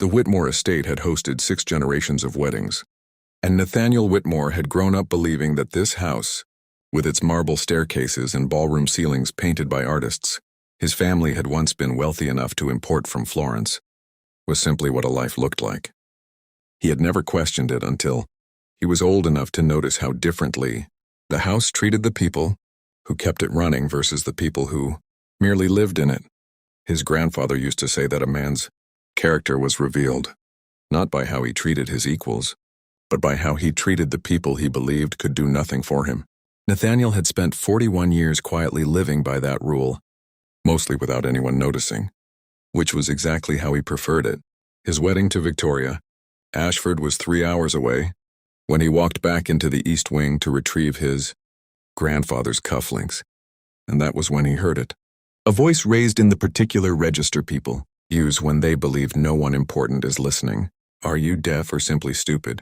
The Whitmore estate had hosted 6 generations of weddings, and Nathaniel Whitmore had grown up believing that this house, with its marble staircases and ballroom ceilings painted by artists his family had once been wealthy enough to import from Florence, was simply what a life looked like. He had never questioned it until he was old enough to notice how differently the house treated the people who kept it running versus the people who merely lived in it. His grandfather used to say that a man's character was revealed, not by how he treated his equals, but by how he treated the people he believed could do nothing for him. Nathaniel had spent 41 years quietly living by that rule, mostly without anyone noticing, which was exactly how he preferred it. His wedding to Victoria, Ashford, was 3 hours away when he walked back into the East Wing to retrieve his grandfather's cufflinks, and that was when he heard it. A voice raised in the particular register people use when they believe no one important is listening. Are you deaf or simply stupid?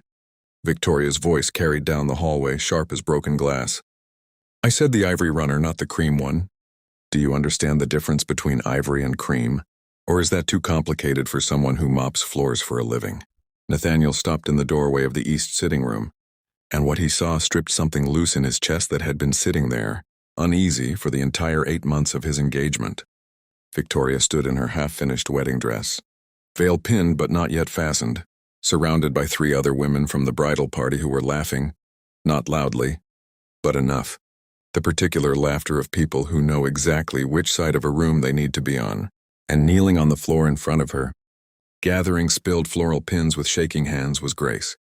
Victoria's voice carried down the hallway, sharp as broken glass. I said the ivory runner, not the cream one. Do you understand the difference between ivory and cream? Or is that too complicated for someone who mops floors for a living? Nathaniel stopped in the doorway of the east sitting room, and what he saw stripped something loose in his chest that had been sitting there, uneasy, for the entire 8 months of his engagement. Victoria stood in her half-finished wedding dress, veil pinned but not yet fastened, surrounded by 3 other women from the bridal party who were laughing, not loudly, but enough. The particular laughter of people who know exactly which side of a room they need to be on. And kneeling on the floor in front of her, gathering spilled floral pins with shaking hands, was Grace,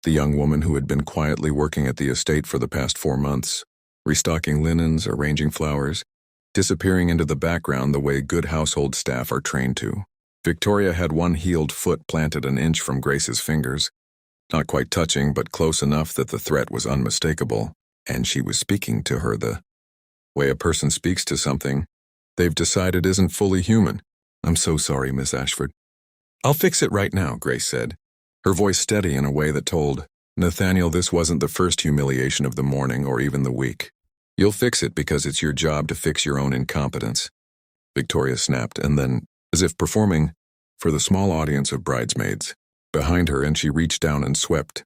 the young woman who had been quietly working at the estate for the past 4 months, restocking linens, arranging flowers, disappearing into the background the way good household staff are trained to. Victoria had one heeled foot planted an inch from Grace's fingers, not quite touching but close enough that the threat was unmistakable, and she was speaking to her the way a person speaks to something they've decided isn't fully human. I'm so sorry, Miss Ashford. I'll fix it right now, Grace said, her voice steady in a way that told Nathaniel this wasn't the first humiliation of the morning or even the week. You'll fix it because it's your job to fix your own incompetence. Victoria snapped, and then, as if performing for the small audience of bridesmaids behind her, and she reached down and swept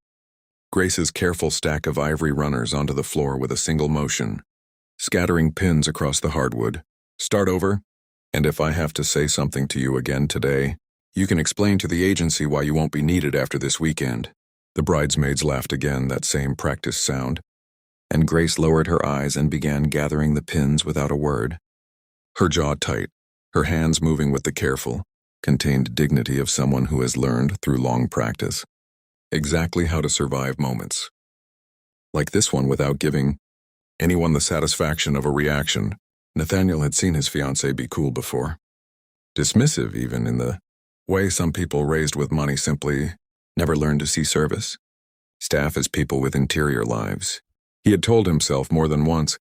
Grace's careful stack of ivory runners onto the floor with a single motion, scattering pins across the hardwood. Start over, and if I have to say something to you again today, you can explain to the agency why you won't be needed after this weekend. The bridesmaids laughed again, that same practiced sound, and Grace lowered her eyes and began gathering the pins without a word. Her jaw tight, her hands moving with the careful, contained dignity of someone who has learned, through long practice, exactly how to survive moments like this one without giving anyone the satisfaction of a reaction. Nathaniel had seen his fiancée be cool before. Dismissive, even, in the way some people raised with money simply never learned to see service. Staff as people with interior lives. He had told himself more than once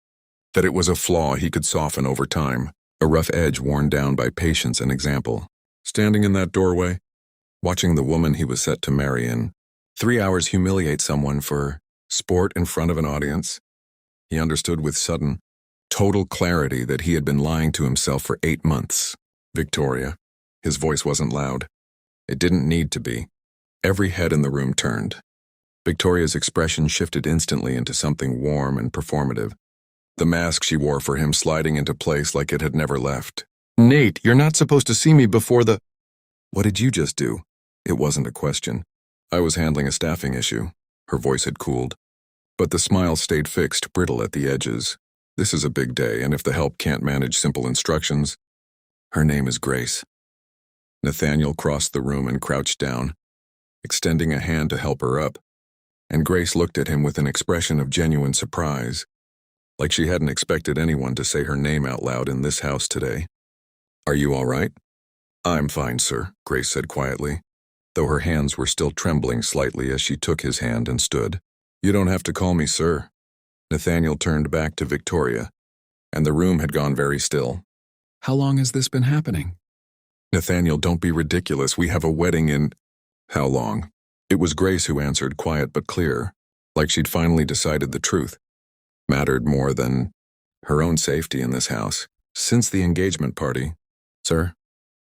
that it was a flaw he could soften over time, a rough edge worn down by patience and example. Standing in that doorway, watching the woman he was set to marry in 3 hours humiliate someone for sport in front of an audience, he understood with sudden, total clarity that he had been lying to himself for 8 months. Victoria. His voice wasn't loud. It didn't need to be. Every head in the room turned. Victoria's expression shifted instantly into something warm and performative, the mask she wore for him sliding into place like it had never left. Nate, you're not supposed to see me before the... What did you just do? It wasn't a question. I was handling a staffing issue. Her voice had cooled, but the smile stayed fixed, brittle at the edges. This is a big day, and if the help can't manage simple instructions... Her name is Grace. Nathaniel crossed the room and crouched down, extending a hand to help her up, and Grace looked at him with an expression of genuine surprise, like she hadn't expected anyone to say her name out loud in this house today. Are you all right? I'm fine, sir, Grace said quietly, though her hands were still trembling slightly as she took his hand and stood. You don't have to call me sir. Nathaniel turned back to Victoria, and the room had gone very still. How long has this been happening? Nathaniel, don't be ridiculous. We have a wedding in... How long? It was Grace who answered, quiet but clear, like she'd finally decided the truth mattered more than her own safety in this house. Since the engagement party, sir.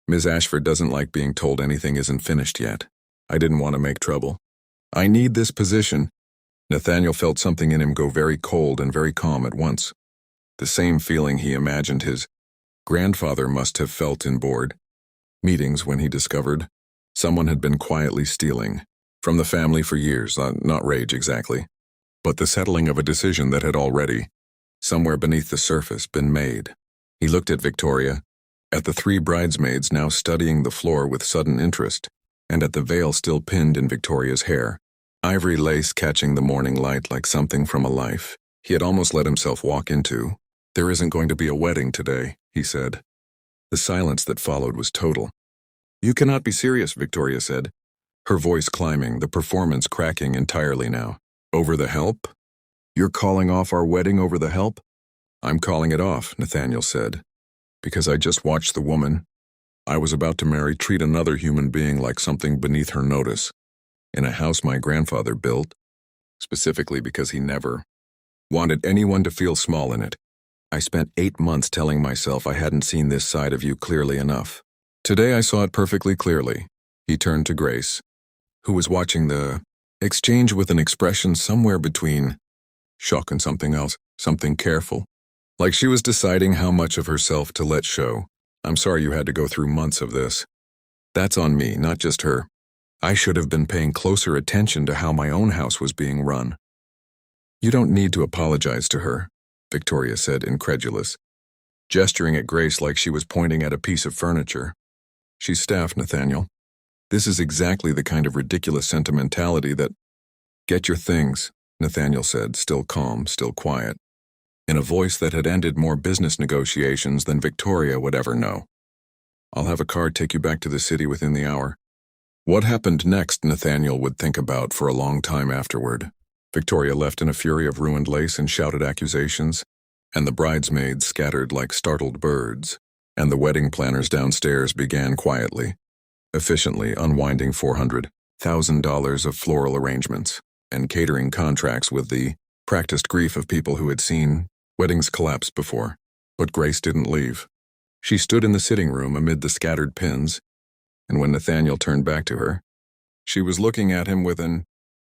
Ms. Ashford doesn't like being told anything isn't finished yet. I didn't want to make trouble. I need this position. Nathaniel felt something in him go very cold and very calm at once. The same feeling he imagined his grandfather must have felt in board meetings when he discovered someone had been quietly stealing from the family for years, not rage exactly, but the settling of a decision that had already, somewhere beneath the surface, been made. He looked at Victoria, at the three bridesmaids now studying the floor with sudden interest, and at the veil still pinned in Victoria's hair, ivory lace catching the morning light like something from a life he had almost let himself walk into. "There isn't going to be a wedding today," he said. The silence that followed was total. "You cannot be serious," Victoria said, her voice climbing, the performance cracking entirely now. "Over the help? You're calling off our wedding over the help?" "I'm calling it off," Nathaniel said, "because I just watched the woman I was about to marry treat another human being like something beneath her notice, in a house my grandfather built, specifically because he never wanted anyone to feel small in it. I spent 8 months telling myself I hadn't seen this side of you clearly enough. Today I saw it perfectly clearly." He turned to Grace, who was watching the exchange with an expression somewhere between shock and something else, something careful, like she was deciding how much of herself to let show. "I'm sorry you had to go through months of this. That's on me, not just her. I should have been paying closer attention to how my own house was being run." "You don't need to apologize to her," Victoria said, incredulous, gesturing at Grace like she was pointing at a piece of furniture. "She's staff, Nathaniel. This is exactly the kind of ridiculous sentimentality that—" "Get your things," Nathaniel said, still calm, still quiet, in a voice that had ended more business negotiations than Victoria would ever know. "I'll have a car take you back to the city within the hour." What happened next Nathaniel would think about for a long time afterward. Victoria left in a fury of ruined lace and shouted accusations, and the bridesmaids scattered like startled birds, and the wedding planners downstairs began quietly, efficiently unwinding $400,000 of floral arrangements and catering contracts with the practiced grief of people who had seen weddings collapse before. But Grace didn't leave. She stood in the sitting room amid the scattered pins, and when Nathaniel turned back to her, she was looking at him with an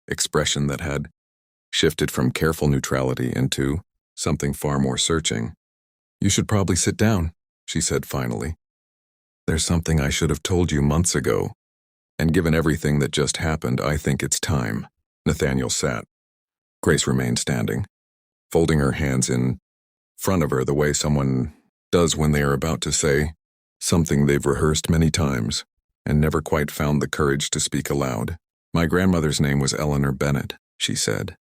expression that had shifted from careful neutrality into something far more searching. "You should probably sit down," she said finally. "There's something I should have told you months ago, and given everything that just happened, I think it's time." Nathaniel sat. Grace remained standing, folding her hands in front of her the way someone does when they are about to say something they've rehearsed many times and never quite found the courage to speak aloud. "My grandmother's name was Eleanor Bennett," she said.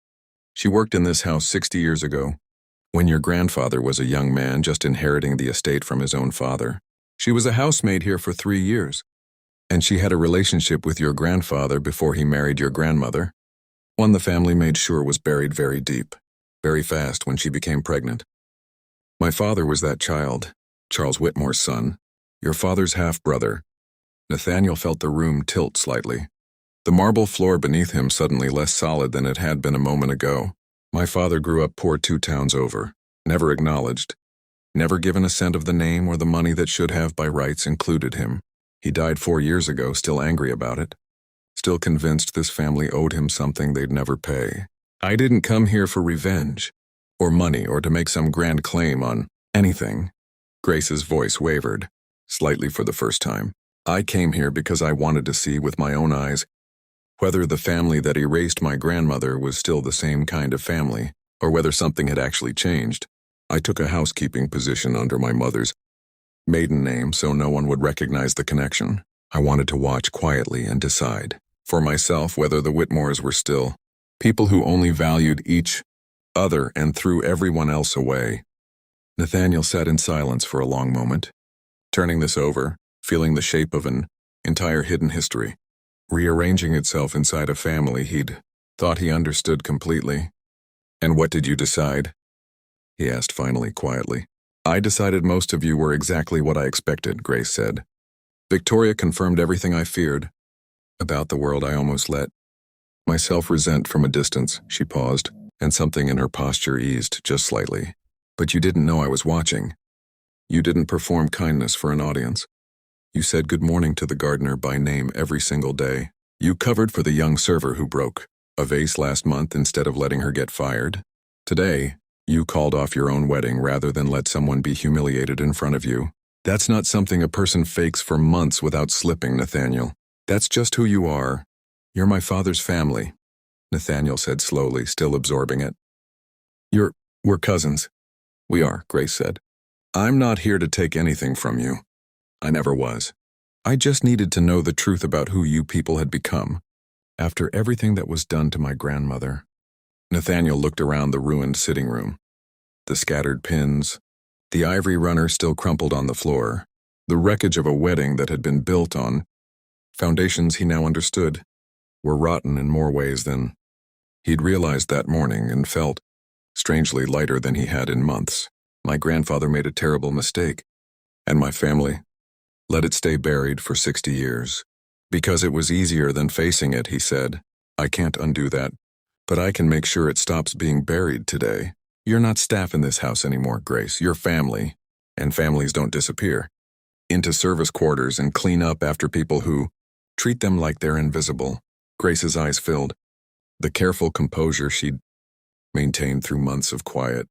"She worked in this house 60 years ago, when your grandfather was a young man just inheriting the estate from his own father. She was a housemaid here for 3 years, and she had a relationship with your grandfather before he married your grandmother, one the family made sure was buried very deep, very fast when she became pregnant. My father was that child, Charles Whitmore's son, your father's half-brother." Nathaniel felt the room tilt slightly, the marble floor beneath him suddenly less solid than it had been a moment ago. "My father grew up poor 2 towns over, never acknowledged, never given a cent of the name or the money that should have by rights included him. He died 4 years ago, still angry about it, still convinced this family owed him something they'd never pay. I didn't come here for revenge, or money, or to make some grand claim on anything." Grace's voice wavered, slightly for the first time. "I came here because I wanted to see with my own eyes whether the family that erased my grandmother was still the same kind of family, or whether something had actually changed. I took a housekeeping position under my mother's maiden name so no one would recognize the connection. I wanted to watch quietly and decide for myself whether the Whitmores were still people who only valued each other and threw everyone else away." Nathaniel sat in silence for a long moment, turning this over, feeling the shape of an entire hidden history, rearranging itself inside a family he'd thought he understood completely. "And what did you decide?" he asked finally, quietly. "I decided most of you were exactly what I expected," Grace said. "Victoria confirmed everything I feared about the world I almost let myself resent from a distance." She paused, and something in her posture eased just slightly. "But you didn't know I was watching. You didn't perform kindness for an audience." You said good morning to the gardener by name every single day. You covered for the young server who broke a vase last month instead of letting her get fired. Today, you called off your own wedding rather than let someone be humiliated in front of you. That's not something a person fakes for months without slipping, Nathaniel. That's just who you are. You're my father's family, Nathaniel said slowly, still absorbing it. We're cousins. We are, Grace said. I'm not here to take anything from you. I never was. I just needed to know the truth about who you people had become. After everything that was done to my grandmother. Nathaniel looked around the ruined sitting room. The scattered pins, the ivory runner still crumpled on the floor, the wreckage of a wedding that had been built on foundations he now understood were rotten in more ways than he'd realized that morning, and felt strangely lighter than he had in months. My grandfather made a terrible mistake, and my family let it stay buried for 60 years. Because it was easier than facing it, he said. I can't undo that, but I can make sure it stops being buried today. You're not staff in this house anymore, Grace. You're family, and families don't disappear into service quarters and clean up after people who treat them like they're invisible. Grace's eyes filled. The careful composure she'd maintained through months of quiet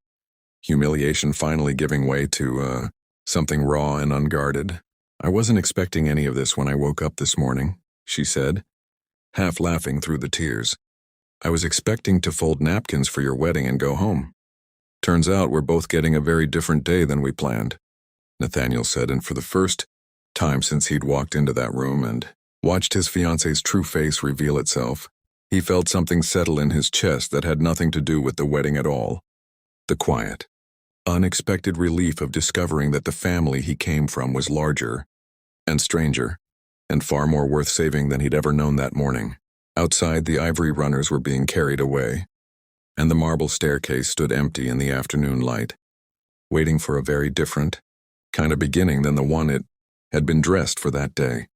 humiliation finally giving way to something raw and unguarded. I wasn't expecting any of this when I woke up this morning, she said, half laughing through the tears. I was expecting to fold napkins for your wedding and go home. Turns out we're both getting a very different day than we planned, Nathaniel said, and for the first time since he'd walked into that room and watched his fiancée's true face reveal itself, he felt something settle in his chest that had nothing to do with the wedding at all. The quiet, unexpected relief of discovering that the family he came from was larger and stranger and far more worth saving than he'd ever known that morning. Outside, the ivory runners were being carried away, and the marble staircase stood empty in the afternoon light, waiting for a very different kind of beginning than the one it had been dressed for that day.